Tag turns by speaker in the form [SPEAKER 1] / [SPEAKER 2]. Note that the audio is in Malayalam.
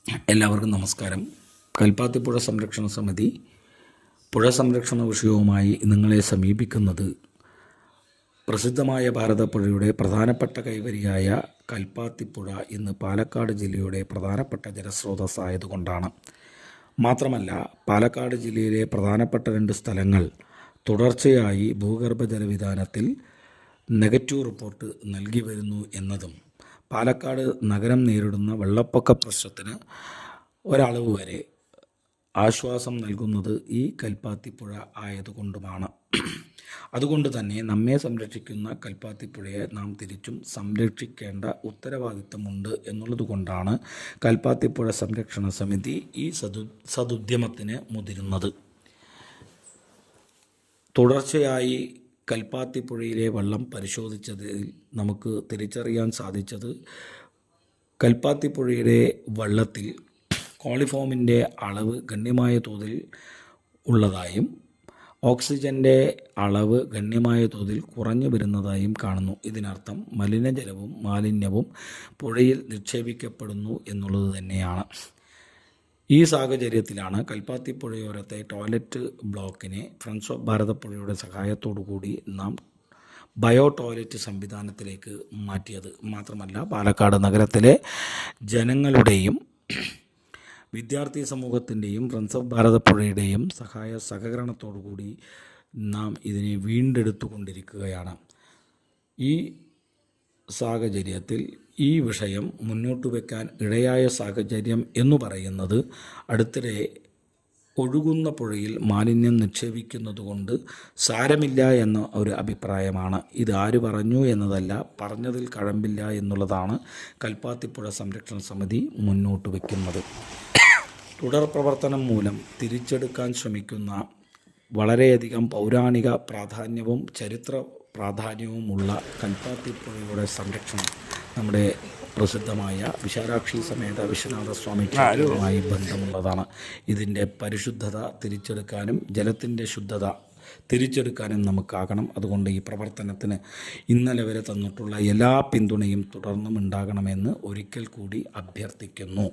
[SPEAKER 1] എല്ലാവർക്കും നമസ്കാരം. കൽപ്പാത്തിപ്പുഴ സംരക്ഷണ സമിതി പുഴ സംരക്ഷണ വിഷയവുമായി നിങ്ങളെ സമീപിക്കുന്നത് പ്രസിദ്ധമായ ഭാരതപ്പുഴയുടെ പ്രധാനപ്പെട്ട കൈവരിയായ കൽപ്പാത്തിപ്പുഴ ഇന്ന് പാലക്കാട് ജില്ലയുടെ പ്രധാനപ്പെട്ട ജലസ്രോതസ്സായതുകൊണ്ടാണ്. മാത്രമല്ല, പാലക്കാട് ജില്ലയിലെ പ്രധാനപ്പെട്ട 2 സ്ഥലങ്ങൾ തുടർച്ചയായി ഭൂഗർഭജല വിതാനത്തിൽ നെഗറ്റീവ് റിപ്പോർട്ട് നൽകി വരുന്നു എന്നതും പാലക്കാട് നഗരം നേരിടുന്ന വെള്ളപ്പൊക്ക പ്രശ്നത്തിന് ഒരളവ് വരെ ആശ്വാസം നൽകുന്നത് ഈ കൽപ്പാത്തിപ്പുഴ ആയതുകൊണ്ടുമാണ്. അതുകൊണ്ട് തന്നെ നമ്മെ സംരക്ഷിക്കുന്ന കൽപ്പാത്തിപ്പുഴയെ നാം തിരിച്ചും സംരക്ഷിക്കേണ്ട ഉത്തരവാദിത്തമുണ്ട് എന്നുള്ളതുകൊണ്ടാണ് കൽപ്പാത്തിപ്പുഴ സംരക്ഷണ സമിതി ഈ സതുദ്യമത്തിന് മുതിരുന്നത്. തുടർച്ചയായി കൽപ്പാത്തിപ്പുഴയിലെ വെള്ളം പരിശോധിച്ചതിൽ നമുക്ക് തിരിച്ചറിയാൻ സാധിച്ചത് കൽപ്പാത്തിപ്പുഴയുടെ വെള്ളത്തിൽ കോളിഫോമിൻ്റെ അളവ് ഗണ്യമായ തോതിൽ ഉള്ളതായും ഓക്സിജൻ്റെ അളവ് ഗണ്യമായ തോതിൽ കുറഞ്ഞു വരുന്നതായും കാണുന്നു. ഇതിനർത്ഥം മലിനജലവും മാലിന്യവും പുഴയിൽ നിക്ഷേപിക്കപ്പെടുന്നു എന്നുള്ളത് തന്നെയാണ്. ഈ സാഹചര്യത്തിലാണ് കൽപ്പാത്തിപ്പുഴയോരത്തെ ടോയ്ലറ്റ് ബ്ലോക്കിനെ ഫ്രണ്ട്സ് ഓഫ് ഭാരതപ്പുഴയുടെ സഹായത്തോടു കൂടി നാം ബയോ ടോയ്ലറ്റ് സംവിധാനത്തിലേക്ക് മാറ്റിയത്. മാത്രമല്ല, പാലക്കാട് നഗരത്തിലെ ജനങ്ങളുടെയും വിദ്യാർത്ഥി സമൂഹത്തിൻ്റെയും ഫ്രണ്ട്സ് ഓഫ് ഭാരതപ്പുഴയുടെയും സഹകരണത്തോടു കൂടി നാം ഇതിനെ വീണ്ടെടുത്തുകൊണ്ടിരിക്കുകയാണ്. ഈ സാഹചര്യത്തിൽ ഈ വിഷയം മുന്നോട്ട് വയ്ക്കാൻ ഇടയായ സാഹചര്യം എന്ന് പറയുന്നത് അടുത്തിടെ ഒഴുകുന്ന പുഴയിൽ മാലിന്യം നിക്ഷേപിക്കുന്നതുകൊണ്ട് സാരമില്ല എന്ന ഒരു അഭിപ്രായമാണ്. ഇത് ആര് പറഞ്ഞു എന്നതല്ല, പറഞ്ഞതിൽ കഴമ്പില്ല എന്നുള്ളതാണ് കൽപ്പാത്തിപ്പുഴ സംരക്ഷണ സമിതി മുന്നോട്ട് വയ്ക്കുന്നത്. തുടർ പ്രവർത്തനം മൂലം തിരിച്ചെടുക്കാൻ ശ്രമിക്കുന്ന വളരെയധികം പൗരാണിക പ്രാധാന്യവും ചരിത്ര പ്രാധാന്യവുമുള്ള കൽപ്പാത്തിപ്പുഴയുടെ സംരക്ഷണം നമ്മുടെ പ്രസിദ്ധമായ വിശാലാക്ഷി സമേത വിശ്വനാഥസ്വാമി ക്ഷേത്രവുമായി ബന്ധമുള്ളതാണ്. ഇതിൻ്റെ പരിശുദ്ധത തിരിച്ചെടുക്കാനും ജലത്തിൻ്റെ ശുദ്ധത തിരിച്ചെടുക്കാനും നമുക്കാകണം. അതുകൊണ്ട് ഈ പ്രവർത്തനത്തിന് ഇന്നലെ വരെ തന്നിട്ടുള്ള എല്ലാ പിന്തുണയും തുടർന്നും ഉണ്ടാകണമെന്ന് ഒരിക്കൽ കൂടി അഭ്യർത്ഥിക്കുന്നു.